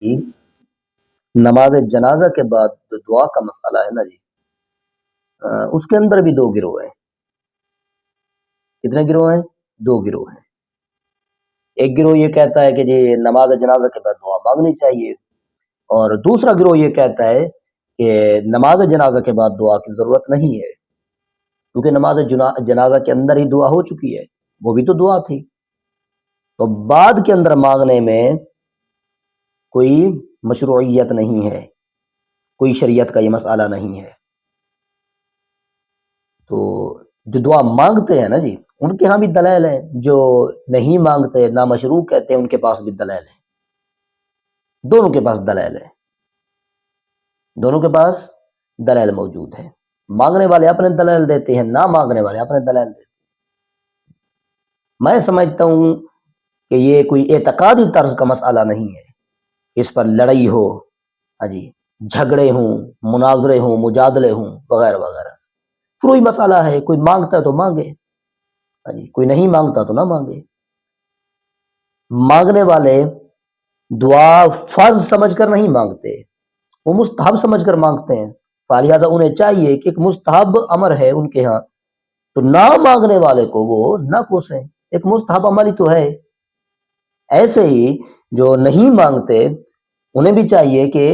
جی، نماز جنازہ کے بعد جو دعا کا مسئلہ ہے نا جی، اس کے اندر بھی دو گروہ ہیں۔ کتنے گروہ ہیں؟ دو گروہ ہیں۔ ایک گروہ یہ کہتا ہے کہ جی نماز جنازہ کے بعد دعا مانگنی چاہیے، اور دوسرا گروہ یہ کہتا ہے کہ نماز جنازہ کے بعد دعا کی ضرورت نہیں ہے، کیونکہ نماز جنازہ کے اندر ہی دعا ہو چکی ہے، وہ بھی تو دعا تھی، تو بعد کے اندر مانگنے میں کوئی مشروعیت نہیں ہے، کوئی شریعت کا یہ مسئلہ نہیں ہے۔ تو جو دعا مانگتے ہیں نا جی، ان کے ہاں بھی دلائل ہیں، جو نہیں مانگتے نہ مشروع کہتے ہیں ان کے پاس بھی دلائل ہیں، دونوں کے پاس دلائل ہے، دونوں کے پاس دلائل موجود ہیں۔ مانگنے والے اپنے دلائل دیتے ہیں، نہ مانگنے والے اپنے دلائل دیتے ہیں۔ میں سمجھتا ہوں کہ یہ کوئی اعتقادی طرز کا مسئلہ نہیں ہے، اس پر لڑائی ہو، ہاں جی، جھگڑے ہوں، مناظرے ہوں، مجادلے ہوں، وغیرہ وغیرہ۔ فروئی مسئلہ ہے، کوئی مانگتا ہے تو مانگے، ہاں جی، کوئی نہیں مانگتا تو نہ مانگے۔ مانگنے والے دعا فرض سمجھ کر نہیں مانگتے، وہ مستحب سمجھ کر مانگتے ہیں، فلہذا انہیں چاہیے کہ ایک مستحب امر ہے ان کے ہاں، تو نہ مانگنے والے کو وہ نہ کوسیں، ایک مستحب عمل ہی تو ہے۔ ایسے ہی جو نہیں مانگتے انہیں بھی چاہیے کہ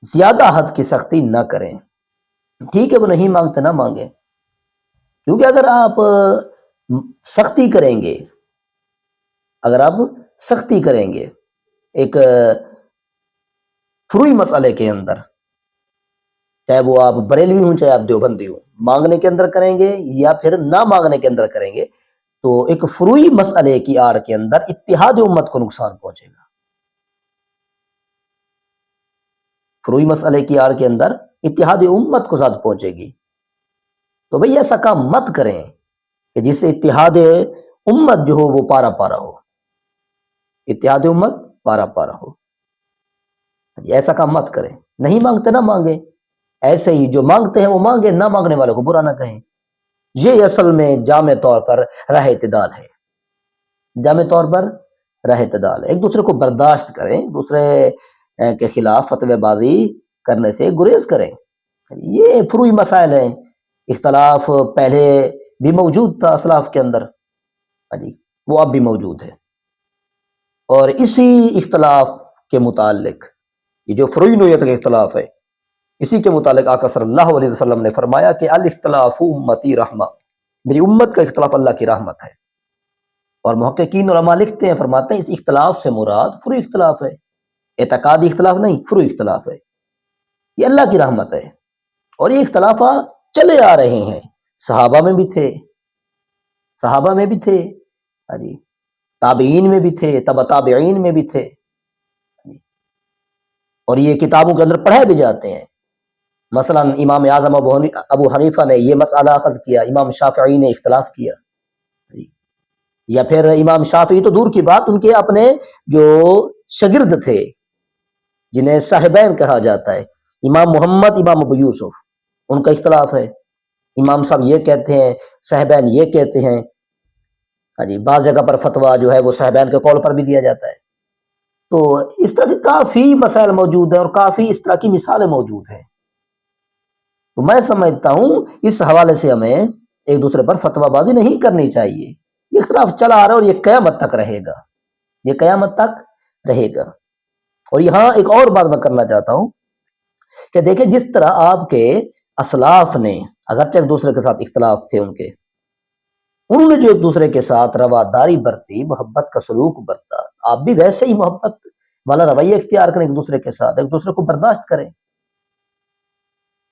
زیادہ حد کی سختی نہ کریں۔ ٹھیک ہے، وہ نہیں مانگتے نہ مانگے، کیونکہ اگر آپ سختی کریں گے، اگر آپ سختی کریں گے ایک فروئی مسئلے کے اندر، چاہے وہ آپ بریلوی ہوں چاہے آپ دیوبندی ہوں، مانگنے کے اندر کریں گے یا پھر نہ مانگنے کے اندر کریں گے، تو ایک فروئی مسئلے کی آڑ کے اندر اتحاد امت کو نقصان پہنچے گا۔ فروئی مسئلے کی آڑ کے اندر اتحاد امت کو زیادہ پہنچے گی، تو بھئی ایسا کام مت کریں کہ جس سے اتحاد امت جو ہو وہ پارا پارا ہو، اتحاد امت پارا پارا ہو، ایسا کام مت کریں۔ نہیں مانگتے نہ مانگے، ایسے ہی جو مانگتے ہیں وہ مانگے، نہ مانگنے والوں کو برا نہ کہیں۔ یہ اصل میں جامع طور پر راہ اعتدال ہے، جامع طور پر راہ اعتدال ہے۔ ایک دوسرے کو برداشت کریں، دوسرے کے خلاف فتوی بازی کرنے سے گریز کریں۔ یہ فروئی مسائل ہیں، اختلاف پہلے بھی موجود تھا اسلاف کے اندر، وہ اب بھی موجود ہے، اور اسی اختلاف کے متعلق یہ جو فروئی نوعیت کا اختلاف ہے، اسی کے متعلق آقا صلی اللہ علیہ وسلم نے فرمایا کہ الاختلاف امتی رحمہ، میری امت کا اختلاف اللہ کی رحمت ہے۔ اور محققین علماء لکھتے ہیں، فرماتے ہیں اس اختلاف سے مراد فروئی اختلاف ہے، اعتقادی اختلاف نہیں، فروئی اختلاف ہے، یہ اللہ کی رحمت ہے۔ اور یہ اختلافات چلے آ رہے ہیں، صحابہ میں بھی تھے، صحابہ میں بھی تھے، تابعین میں بھی تھے، تبع تابعین میں بھی تھے، اور یہ کتابوں کے اندر پڑھے بھی جاتے ہیں۔ مثلا امام اعظم ابو حنیفہ نے یہ مسئلہ اخذ کیا، امام شافعی نے اختلاف کیا، یا پھر امام شافعی تو دور کی بات، ان کے اپنے جو شاگرد تھے جنہیں صاحبین کہا جاتا ہے، امام محمد، امام ابو یوسف، ان کا اختلاف ہے، امام صاحب یہ کہتے ہیں، صاحبین یہ کہتے ہیں، بعض جگہ پر فتویٰ جو ہے وہ صاحبین کے قول پر بھی دیا جاتا ہے۔ تو اس طرح کے کافی مسائل موجود ہیں اور کافی اس طرح کی مثالیں موجود ہیں۔ تو میں سمجھتا ہوں اس حوالے سے ہمیں ایک دوسرے پر فتویٰ بازی نہیں کرنی چاہیے، یہ اختلاف چلا آ رہا ہے اور یہ قیامت تک رہے گا، یہ قیامت تک رہے گا۔ اور یہاں ایک اور بات میں کرنا چاہتا ہوں کہ دیکھیں، جس طرح آپ کے اسلاف نے اگرچہ ایک دوسرے کے ساتھ اختلاف تھے ان کے، انہوں نے جو ایک دوسرے کے ساتھ رواداری برتی، محبت کا سلوک برتا، آپ بھی ویسے ہی محبت والا رویہ اختیار کریں، ایک دوسرے کے ساتھ ایک دوسرے کو برداشت کریں۔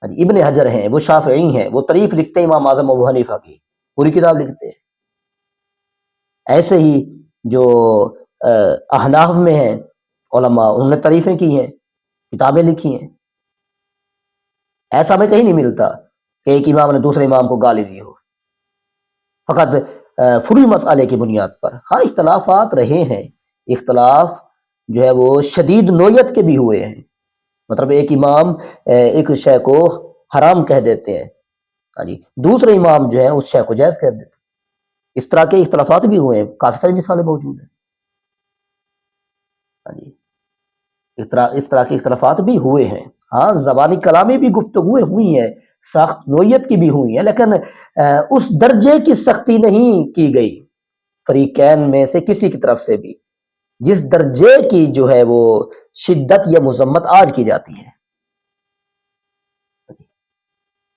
ابن حجر ہیں، وہ شافعی ہیں، وہ تعریف لکھتے ہیں امام اعظم ابو حنیفہ کی، پوری کتاب لکھتے ہیں۔ ایسے ہی جو احناف میں ہیں علماء، انہوں نے تعریفیں کی ہیں، کتابیں لکھی ہیں۔ ایسا ہمیں کہیں نہیں ملتا کہ ایک امام نے دوسرے امام کو گالی دی ہو، فقط فروئی مسئلے کی بنیاد پر۔ ہاں اختلافات رہے ہیں، اختلاف جو ہے وہ شدید نوعیت کے بھی ہوئے ہیں، مطلب ایک امام ایک شے کو حرام کہہ دیتے ہیں، دوسرے امام جو ہیں اس شے کو جائز کہہ دیتے ہیں۔ اس طرح کے اختلافات بھی ہوئے ہیں، کافی ساری مثالیں موجود ہیں۔ اس طرح کے اختلافات بھی ہوئے ہیں، ہاں زبانی کلامی بھی گفتگویں ہوئی ہیں، سخت نوعیت کی بھی ہوئی ہیں، لیکن اس درجے کی سختی نہیں کی گئی فریقین میں سے کسی کی طرف سے بھی جس درجے کی جو ہے وہ شدت یا مذمت آج کی جاتی ہے۔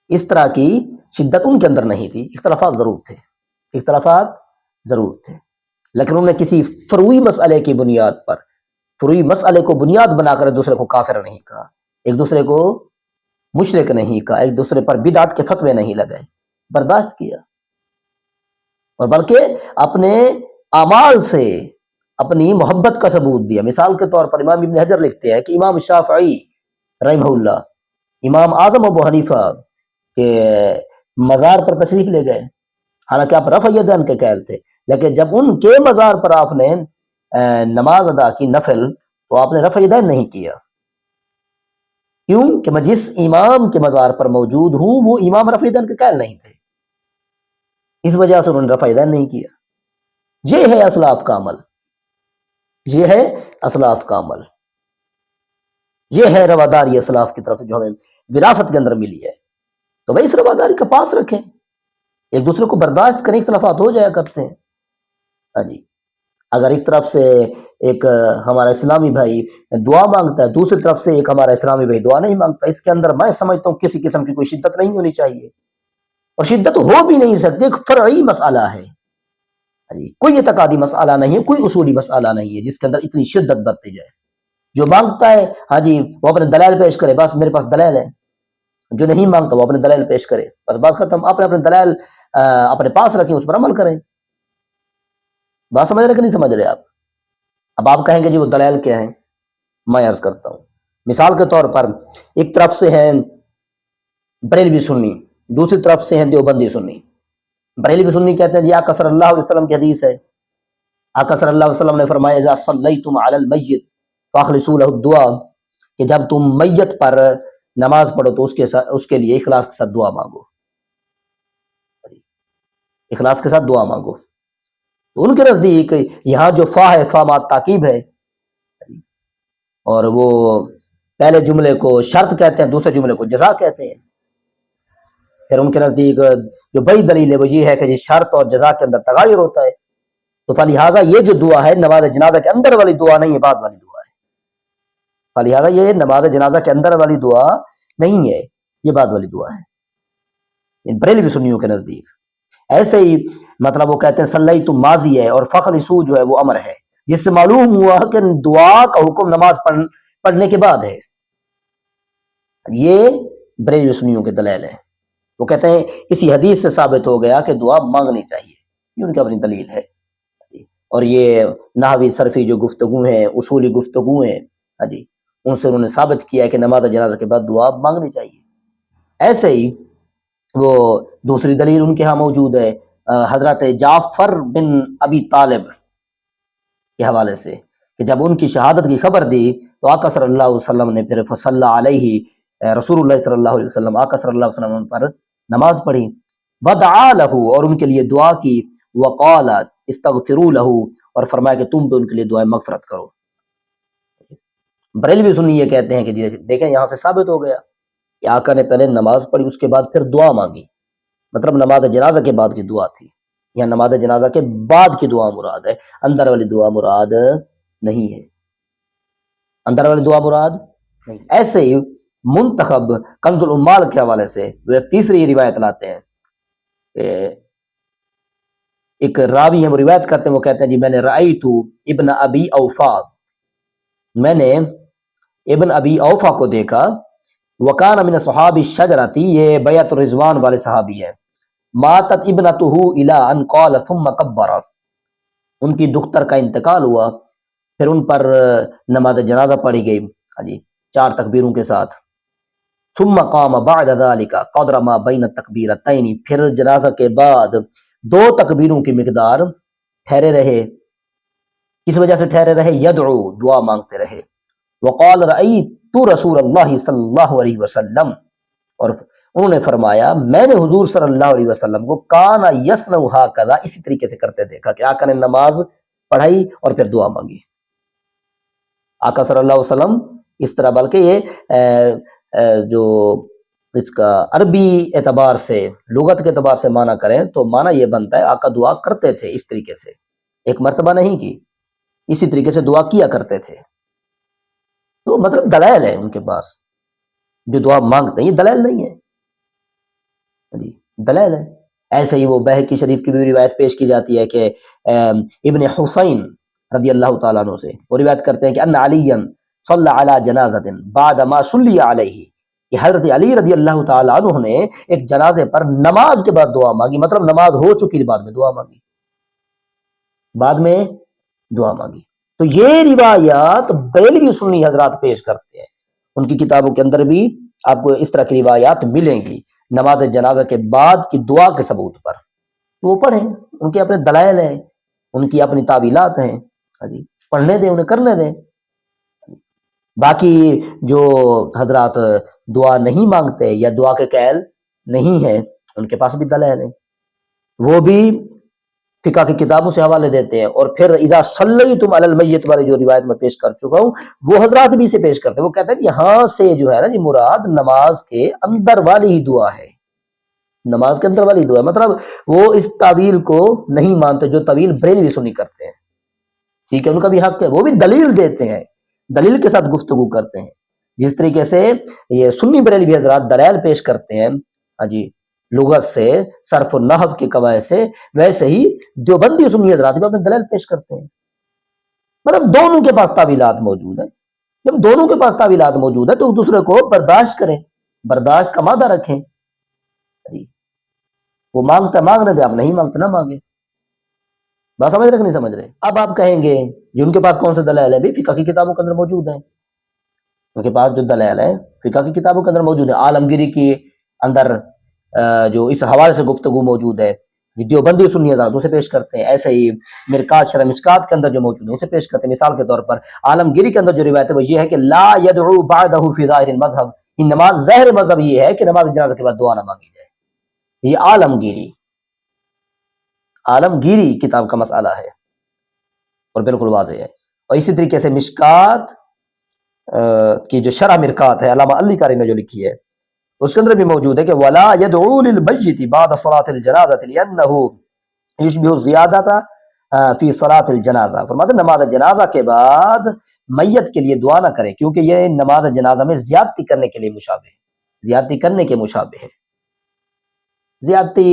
اس طرح کی شدت ان کے اندر نہیں تھی، اختلافات ضرور تھے، اختلافات ضرور تھے، لیکن انہوں نے کسی فروعی مسئلے کی بنیاد پر، فروعی مسئلے کو بنیاد بنا کر ایک دوسرے کو کافر نہیں کہا، ایک دوسرے کو مشرک نہیں کہا، ایک دوسرے پر بدعت کے فتوے نہیں لگائے، برداشت کیا، اور بلکہ اپنے اعمال سے اپنی محبت کا ثبوت دیا۔ مثال کے طور پر امام ابن حجر لکھتے ہیں کہ امام شافعی رحمہ اللہ، امام اعظم ابو حنیفہ کے مزار پر تشریف لے گئے، حالانکہ آپ رفع یدین کے قائل تھے، لیکن جب ان کے مزار پر آپ نے نماز ادا کی نفل، تو آپ نے رفع یدین نہیں کیا، کیوں کہ میں جس امام کے مزار پر موجود ہوں وہ امام رفع یدین کے قائل نہیں تھے، اس وجہ سے انہوں نے رفع یدین نہیں کیا۔ یہ ہے اسلاف کا عمل، یہ ہے اسلاف کا عمل، یہ ہے رواداری اسلاف کی طرف جو ہمیں وراثت کے اندر ملی ہے۔ تو بھائی اس رواداری کا پاس رکھیں، ایک دوسرے کو برداشت کریں، اختلافات ہو جایا کرتے ہیں۔ ہاں جی، اگر ایک طرف سے ایک ہمارا اسلامی بھائی دعا مانگتا ہے، دوسری طرف سے ایک ہمارا اسلامی بھائی دعا نہیں مانگتا، اس کے اندر میں سمجھتا ہوں کسی قسم کی کوئی شدت نہیں ہونی چاہیے، اور شدت ہو بھی نہیں سکتی، ایک فرعی مسئلہ ہے، کوئی اعتقادی مسئلہ نہیں ہے، کوئی اصولی مسئلہ نہیں ہے جس کے اندر اتنی شدت برتی جائے۔ جو مانگتا ہے ہاں جی وہ اپنے دلائل پیش کرے، بس میرے پاس دلائل ہے، جو نہیں مانگتا وہ اپنے دلائل پیش کرے، بس بات ختم، اپنے دلائل اپنے پاس رکھیں، اس پر عمل کریں۔ بات سمجھ رہے کہ نہیں سمجھ رہے آپ؟ اب آپ کہیں گے جی وہ دلائل کیا ہیں، میں عرض کرتا ہوں۔ مثال کے طور پر ایک طرف سے ہیں بریلوی سنی، دوسری طرف سے ہیں دیوبندی سنی۔ بریلوی سنی کہتے ہیں جی آقا صلی اللہ علیہ وسلم کی حدیث ہے، آقا صلی اللہ علیہ وسلم نے فرمایا اذا صلیتم علی المیت فاخلصوا له الدعاء، کہ جب تم میت پر نماز پڑھو تو اس کے لیے اخلاص کے ساتھ دعا مانگو، اخلاص کے ساتھ دعا مانگو۔ تو ان کے نزدیک یہاں جو فا ہے، فا مات تاکیب ہے، اور وہ پہلے جملے کو شرط کہتے ہیں، دوسرے جملے کو جزا کہتے ہیں۔ پھر ان کے نزدیک جو بڑی دلیل ہے وہ یہ ہے کہ یہ شرط اور جزا کے اندر تغیر ہوتا ہے، تو فلہذا یہ جو دعا ہے نماز جنازہ کے اندر والی دعا نہیں ہے، بعد والی دعا ہے، فلہذا یہ نماز جنازہ کے اندر والی دعا نہیں ہے، یہ بعد والی دعا ہے ان بریلوی سنیوں کے نزدیک۔ ایسے ہی مطلب وہ کہتے ہیں صلیتم ماضی ہے اور فخلصوا جو ہے وہ امر ہے، جس سے معلوم ہوا کہ دعا کا حکم نماز پڑھنے کے بعد ہے۔ یہ بریلوی سنیوں کے دلائل ہیں، وہ کہتے ہیں اسی حدیث سے ثابت ہو گیا کہ دعا مانگنی چاہیے، یہ ان کی اپنی دلیل ہے۔ اور یہ نحوی صرفی جو گفتگو ہیں، اصولی گفتگو ہیں، ہاں جی، ان سے انہوں نے ثابت کیا ہے کہ نماز جنازہ کے بعد دعا مانگنی چاہیے۔ ایسے ہی وہ دوسری دلیل ان کے ہاں موجود ہے حضرت جعفر بن ابی طالب کے حوالے سے، کہ جب ان کی شہادت کی خبر دی تو آقا صلی اللہ علیہ وسلم نے پھر فصلی علیہ، رسول اللہ صلی اللہ علیہ وسلم، آقا صلی اللہ علیہ وسلم پر نماز پڑھی، ودعا لہ، اور ان کے لیے دعا کی، وقال استغفروا لہ، اور فرمایا کہ تم بھی ان کے لیے دعائے مغفرت کرو۔ بریلوی سنی یہ کہتے ہیں کہ دیکھیں یہاں سے ثابت ہو گیا کہ آقا نے پہلے نماز پڑھی، اس کے بعد پھر دعا مانگی، مطلب نماز جنازہ کے بعد کی دعا تھی، یا نماز جنازہ کے بعد کی دعا مراد ہے، اندر والی دعا مراد نہیں ہے، اندر والی دعا مراد نہیں۔ ایسے ہی منتخب کنز العمال کے حوالے سے وہ ایک تیسری روایت لاتے ہیں، ایک راوی ہیں وہ روایت کرتے ہیں، وہ کہتے ہیں جی میں نے رأیت ابن ابی اوفا، میں نے ابن ابی اوفا کو دیکھا، وکان من صحاب الشجرتی، یہ بیعت الرضوان والے صحابی ہیں، ماتت ابنتہ الی ان قال ثم کبر، ان کی دختر کا انتقال ہوا، پھر ان پر نماز جنازہ پڑھی گئی، ہاں جی 4 تکبیروں کے ساتھ، ثم قام بعد ذلك قدر ما بین التکبیرتین، پھر جنازہ کے بعد 2 تکبیروں کی مقدار ٹھہرے رہے، کس وجہ سے ٹھہرے رہے؟ یدعو، دعا مانگتے رہے، وقال رأیت رسول اللہ صلی اللہ علیہ وسلم، اور انہوں نے فرمایا میں نے حضور صلی اللہ علیہ وسلم کو کانا یصنع ھکذا، اسی طریقے سے کرتے دیکھا کہ آقا نے نماز پڑھائی اور پھر دعا مانگی، آقا صلی اللہ علیہ وسلم اس طرح، بلکہ یہ جو اس کا عربی اعتبار سے، لغت کے اعتبار سے معنی کریں تو معنی یہ بنتا ہے آقا دعا کرتے تھے اس طریقے سے، ایک مرتبہ نہیں کی، اسی طریقے سے دعا کیا کرتے تھے. تو مطلب دلائل ہے ان کے پاس، جو دعا مانگتے ہیں یہ دلائل نہیں ہے جی، دلائل ہے. ایسے ہی وہ بہقی شریف کی بھی روایت پیش کی جاتی ہے کہ ابن حسین رضی اللہ تعالیٰ عنہ سے وہ روایت کرتے ہیں کہ ان علی صلی علی جنازۃ بعد ما صلی علیہ، کہ حضرت علی رضی اللہ تعالیٰ عنہ نے ایک جنازے پر نماز کے بعد دعا مانگی، مطلب نماز ہو چکی بعد میں دعا مانگی، بعد میں دعا مانگی. تو یہ روایات بریلوی سنی حضرات پیش کرتے ہیں، ان کی کتابوں کے اندر بھی آپ کو اس طرح کی روایات ملیں گی نماز جنازہ کے بعد کی دعا کے ثبوت پر. تو وہ پڑھیں، ان کے اپنے دلائل ہیں، ان کی اپنی تعویلات ہیں جی، پڑھنے دیں، انہیں کرنے دیں. باقی جو حضرات دعا نہیں مانگتے یا دعا کے قائل نہیں ہیں، ان کے پاس بھی دلائل ہیں، وہ بھی فقہ کی کتابوں سے حوالے دیتے ہیں. اور پھر اذا صلیتم علی المیت والی جو روایت میں پیش کر چکا ہوں، وہ حضرات بھی اسے پیش کرتے ہیں. وہ کہتے ہیں کہ یہاں سے جو ہے نا جی مراد نماز کے اندر والی ہی دعا ہے، نماز کے اندر والی دعا ہے. مطلب وہ اس تعویل کو نہیں مانتے جو تعویل بریلوی سنی کرتے ہیں. ٹھیک ہے، ان کا بھی حق ہے، وہ بھی دلیل دیتے ہیں، دلیل کے ساتھ گفتگو کرتے ہیں. جس طریقے سے یہ سنی بریلوی حضرات دلائل پیش کرتے ہیں جی لغت سے، صرف و نحو کے قواعد سے، ویسے ہی دیوبندی سنی حضرات بھی اپنے دلائل پیش کرتے ہیں. مطلب دونوں کے پاس تعویلات موجود ہیں. جب دونوں کے پاس تعویلات موجود ہے تو ایک دوسرے کو برداشت کریں، برداشت کا مادہ رکھیں. وہ مانگتا مانگنے دے، آپ نہیں مانگتے نہ مانگے. بات سمجھ رہے کہ نہیں سمجھ رہے؟ اب آپ کہیں گے جن کے پاس کون سے دلائل ہے؟ بھی فقہ کی کتابوں کے اندر موجود ہیں، ان کے پاس جو دلائل ہے فقہ کی کتابوں کے اندر موجود ہے. عالمگیری کی اندر جو اس حوالے سے گفتگو موجود ہے، دیوبندی سنی حضرات اسے پیش کرتے ہیں. ایسے ہی مرکات شرح مشکات کے اندر جو موجود ہے اسے پیش کرتے ہیں. مثال کے طور پر عالمگیری کے اندر جو روایت ہے وہ یہ ہے کہ لا يدعو بعدہ فی ظاہر المذہب، یہ نماز ظاہر مذہب یہ ہے کہ نماز جنازہ کے بعد دعا نہ مانگی جائے. یہ عالمگیری کتاب کا مسئلہ ہے اور بالکل واضح ہے. اور اسی طریقے سے مشکات کی جو شرح مرکات ہے علامہ علی قاری نے جو لکھی ہے اس کے اندر بھی موجود ہے کہ ولا يدعو للمیت بعد صلاۃ الجنازہ لانه یشبہ الزیادۃ فی صلاۃ الجنازہ. فرماتے ہیں نماز جنازہ کے بعد میت کے لیے دعا نہ کریں کیونکہ یہ نماز جنازہ میں زیادتی کرنے کے لیے مشابہ ہے، زیادتی کرنے کے مشابہ ہے، زیادتی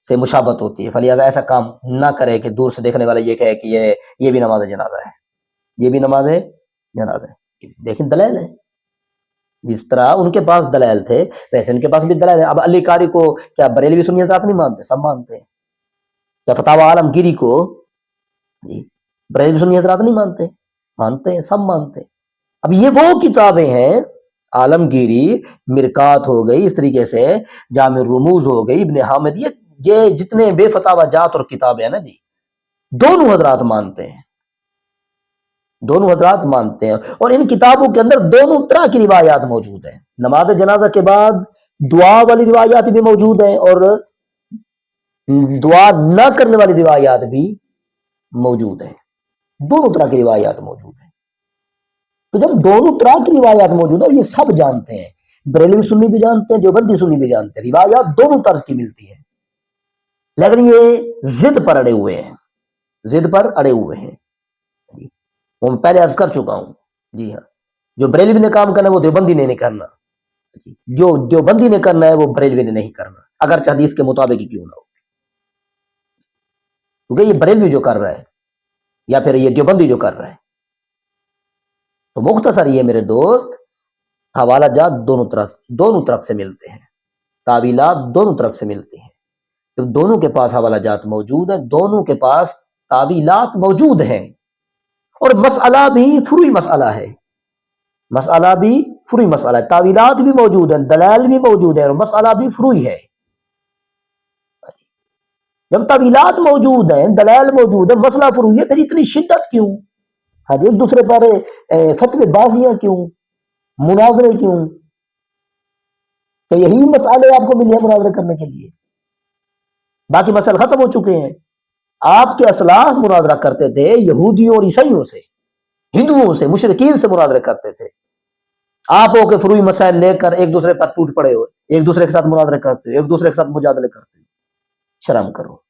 سے مشابہت ہوتی ہے. فلہذا ایسا کام نہ کرے کہ دور سے دیکھنے والا یہ کہے کہ یہ بھی نماز جنازہ ہے، یہ بھی نماز جنازہ ہے. لیکن دلائل ہے، جس طرح ان کے پاس دلائل تھے ویسے ان کے پاس بھی دلائل ہے. اب علی قاری کو کیا بریلوی سنی حضرات نہیں مانتے؟ سب مانتے ہیں. کیا فتاوی عالمگیری کو بریلوی سنی حضرات نہیں مانتے؟ مانتے ہیں، سب مانتے ہیں. اب یہ وہ کتابیں ہیں، عالمگیری، مرکات ہو گئی، اس طریقے سے جامع الرموز ہو گئی، ابن حامد، یہ جتنے بے فتاوی جات اور کتابیں ہیں نا جی، دونوں حضرات مانتے ہیں، دونوں حضرات مانتے ہیں. اور ان کتابوں کے اندر دونوں طرح کی روایات موجود ہیں. نماز جنازہ کے بعد دعا والی روایات بھی موجود ہیں اور دعا نہ کرنے والی روایات بھی موجود ہیں. دونوں طرح کی روایات موجود ہیں. تو جب دونوں طرح کی روایات موجود ہیں اور یہ سب جانتے ہیں، بریلوی سنی بھی جانتے ہیں، دیوبندی سنی بھی جانتے ہیں، روایات دونوں طرز کی ملتی ہیں، لیکن یہ ضد پر اڑے ہوئے ہیں، ضد پر اڑے ہوئے ہیں. وہ میں پہلے عرض کر چکا ہوں. جی ہاں، جو بریلوی نے کام کرنا ہے وہ دیوبندی نے نہیں کرنا، جو دیوبندی نے کرنا ہے وہ بریلوی نے نہیں کرنا، اگرچہ حدیث کے مطابق ہی کیوں نہ ہو. کیونکہ یہ بریلوی جو کر رہا ہے یا پھر یہ دیوبندی جو کر رہا ہے. تو مختصر یہ میرے دوست حوالہ جات دونوں طرف سے ملتے ہیں، تعویلات دونوں طرف سے ملتی ہیں. تو دونوں کے پاس حوالہ جات موجود ہیں، دونوں کے پاس تعویلات موجود ہیں، اور مسئلہ بھی فروعی مسئلہ ہے، مسئلہ بھی فروعی مسئلہ ہے. تعویلات بھی موجود ہیں، دلائل بھی موجود ہیں، اور مسئلہ بھی فروعی ہے. جب تعویلات موجود ہیں، دلائل موجود ہیں، مسئلہ فروعی ہے، پھر اتنی شدت کیوں؟ ایک دوسرے پر فتوی بازیاں کیوں، مناظرے کیوں؟ تو یہی مسئلے آپ کو ملے ہیں مناظرے کرنے کے لیے، باقی مسائل ختم ہو چکے ہیں. آپ کے اسلاف مناظرہ کرتے تھے یہودیوں اور عیسائیوں سے، ہندوؤں سے، مشرکین سے مناظرے کرتے تھے. آپ ہو کے فروئی مسائل لے کر ایک دوسرے پر ٹوٹ پڑے ہو، ایک دوسرے کے ساتھ مناظرے کرتے ہو، ایک دوسرے کے ساتھ مجادلے کرتے ہو. شرم کرو.